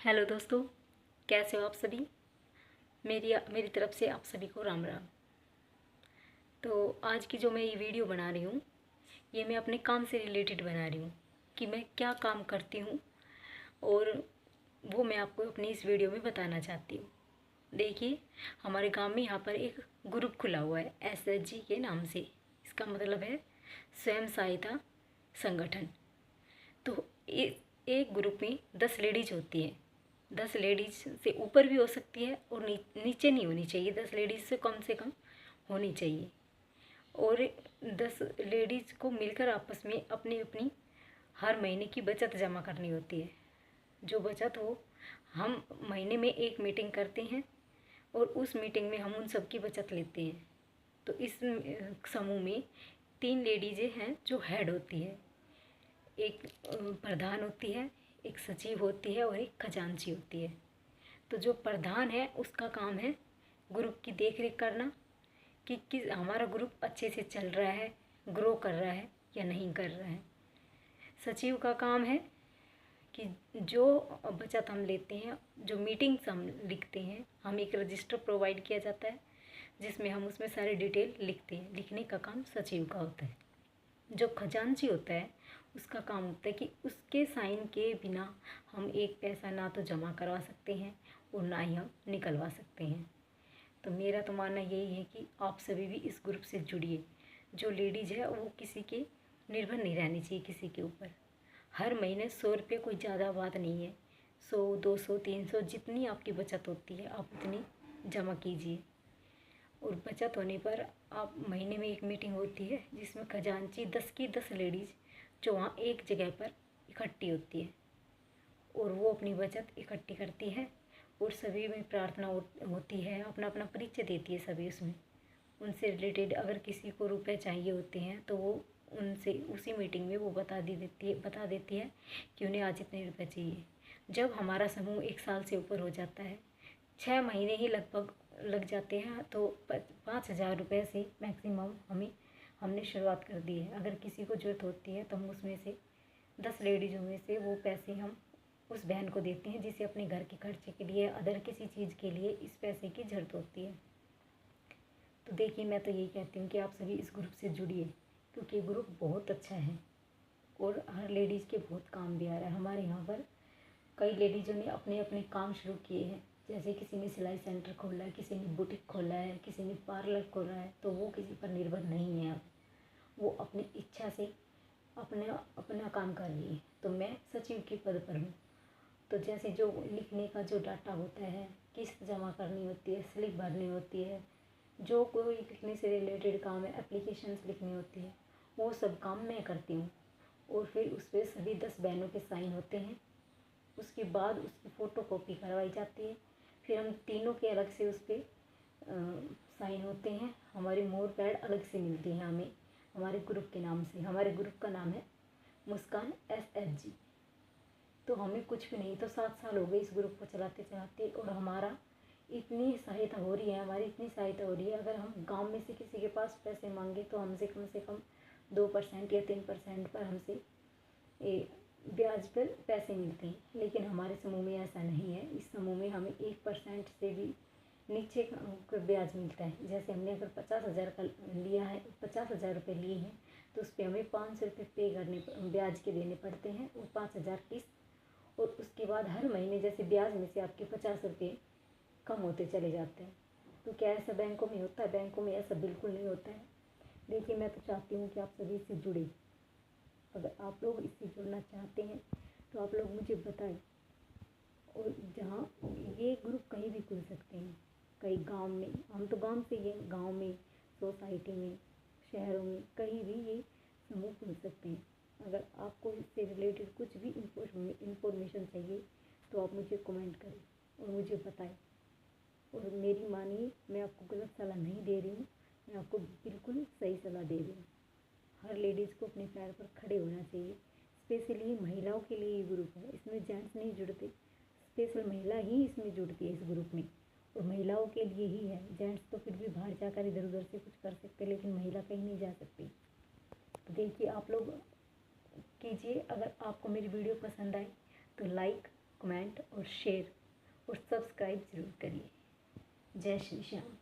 Hello दोस्तों, कैसे हो आप सभी। मेरी तरफ से आप सभी को राम राम। तो आज की जो मैं ये वीडियो बना रही हूँ, ये मैं अपने काम से रिलेटेड बना रही हूँ कि मैं क्या काम करती हूँ, और वो मैं आपको अपनी इस वीडियो में बताना चाहती हूँ। देखिए, हमारे गांव में यहाँ पर एक ग्रुप खुला हुआ है SHG के नाम से। इसका मतलब है स्वयं सहायता संगठन। तो एक ग्रुप में 10 लेडीज होती हैं। 10 लेडीज से ऊपर भी हो सकती है और नीचे नहीं होनी चाहिए, 10 लेडीज से कम होनी चाहिए। और 10 लेडीज को मिलकर आपस में अपनी अपनी हर महीने की बचत जमा करनी होती है। जो बचत हो, हम महीने में एक मीटिंग करते हैं और उस मीटिंग में हम उन सब की बचत लेते हैं। तो इस समूह में 3 लेडीज़ें हैं जो हेड होती है। एक प्रधान होती है, एक सचिव होती है और एक खजांची होती है। तो जो प्रधान है उसका काम है ग्रुप की देख रेख करना कि हमारा ग्रुप अच्छे से चल रहा है, ग्रो कर रहा है या नहीं कर रहा है। सचिव का काम है कि जो बचत हम लेते हैं, जो मीटिंग्स हम लिखते हैं, हम एक रजिस्टर प्रोवाइड किया जाता है जिसमें हम उसमें सारे डिटेल लिखते हैं। लिखने का काम सचिव का होता है। जो खजांची होता है उसका काम होता है कि उसके साइन के बिना हम एक पैसा ना तो जमा करवा सकते हैं और ना ही हम निकलवा सकते हैं। तो मेरा तो मानना यही है कि आप सभी भी इस ग्रुप से जुड़िए। जो लेडीज़ है वो किसी के निर्भर नहीं रहनी चाहिए किसी के ऊपर। हर महीने 100 रुपये कोई ज़्यादा बात नहीं है। 100, 200, 300 जितनी आपकी बचत होती है आप उतनी जमा कीजिए। और बचत होने पर आप महीने में एक मीटिंग होती है जिसमें खजांची 10 की 10 लेडीज़ जो वहाँ एक जगह पर इकट्ठी होती है और वो अपनी बचत इकट्ठी करती है और सभी में प्रार्थना होती है, अपना अपना परिचय देती है सभी उसमें। उनसे रिलेटेड अगर किसी को रुपए चाहिए होते हैं तो वो उनसे उसी मीटिंग में वो बता देती है कि उन्हें आज इतने रुपए चाहिए। जब हमारा समूह 1 साल से ऊपर हो जाता है, 6 महीने ही लगभग लग जाते हैं, तो 5,000 रुपये से मैक्सिमम हमने शुरुआत कर दी है। अगर किसी को ज़रूरत होती है तो हम उसमें से 10 लेडीज़ों में से वो पैसे हम उस बहन को देते हैं जिसे अपने घर के खर्चे के लिए, अदर किसी चीज़ के लिए इस पैसे की ज़रूरत होती है। तो देखिए, मैं तो यही कहती हूँ कि आप सभी इस ग्रुप से जुड़िए, क्योंकि ग्रुप बहुत अच्छा है और हर लेडीज़ के बहुत काम भी आ रहा है। हमारे यहाँ पर कई लेडीज़ों ने अपने अपने काम शुरू किए हैं। जैसे किसी ने सिलाई सेंटर खोला है, किसी ने बुटीक खोला है, किसी ने पार्लर खोला है। तो वो किसी पर निर्भर नहीं है। अब वो अपनी इच्छा से अपना काम कर रही है। तो मैं सचिव के पद पर हूँ। तो जैसे जो लिखने का जो डाटा होता है, किस्त जमा करनी होती है, स्लिप भरनी होती है, जो कोई लिखने से रिलेटेड काम है, एप्लीकेशंस लिखनी होती है, वो सब काम मैं करती हूँ। और फिर उस पर सभी 10 बहनों के साइन होते हैं। उसके बाद उसकी फ़ोटो कॉपी करवाई जाती है। फिर हम तीनों के अलग से उस पर साइन होते हैं। हमारी मोर पैड अलग से मिलती है हमें हमारे ग्रुप के नाम से। हमारे ग्रुप का नाम है मुस्कान SHG। तो हमें कुछ भी नहीं, तो 7 साल हो गए इस ग्रुप को चलाते चलाते, और हमारा इतनी सहायता हो रही है, हमारी इतनी सहायता हो रही है। अगर हम गांव में से किसी के पास पैसे मांगे तो हमसे कम से कम 2% या 3% पर हमसे ब्याज पर पैसे मिलते हैं। लेकिन हमारे समूह में ऐसा नहीं है। इस समूह में हमें 1% से भी नीचे का ब्याज मिलता है। जैसे हमने अगर 50,000 का लिया है, 50,000 रुपये लिए हैं, तो उस पर हमें 500 रुपये पे करने ब्याज के देने पड़ते हैं और 5,000 किस्त। और उसके बाद हर महीने जैसे ब्याज में से आपके 50 रुपये कम होते चले जाते हैं। तो क्या ऐसा बैंकों में होता है? बैंकों में ऐसा बिल्कुल नहीं होता है। देखिए, मैं तो चाहती हूँ कि आप सभी इससे जुड़े। अगर आप लोग इससे जुड़ना चाहते हैं तो आप लोग मुझे बताएं। और जहाँ ये ग्रुप कहीं भी खुल सकते हैं, कहीं गांव में, हम तो गांव से ही हैं, गांव में, सोसाइटी में, शहरों में, कहीं भी ये समूह खुल सकते हैं। अगर आपको इससे रिलेटेड कुछ भी इंफॉर्मेशन चाहिए तो आप मुझे कमेंट करें और मुझे बताएं। और मेरी मानिए, मैं आपको गलत सलाह नहीं दे रही हूँ, मैं आपको बिल्कुल सही सलाह दे रही हूँ। हर लेडीज़ को अपने पैर पर खड़े होना चाहिए। स्पेशली महिलाओं के लिए ये ग्रुप है, इसमें जेंट्स नहीं जुड़ते। स्पेशल महिला ही इसमें जुड़ती है इस ग्रुप में, और महिलाओं के लिए ही है। जेंट्स तो फिर भी बाहर जाकर इधर उधर से कुछ कर सकते, लेकिन महिला कहीं नहीं जा सकती। तो देखिए, आप लोग कीजिए। अगर आपको मेरी वीडियो पसंद आए तो लाइक कमेंट और शेयर और सब्सक्राइब ज़रूर करिए। जय श्री श्याम।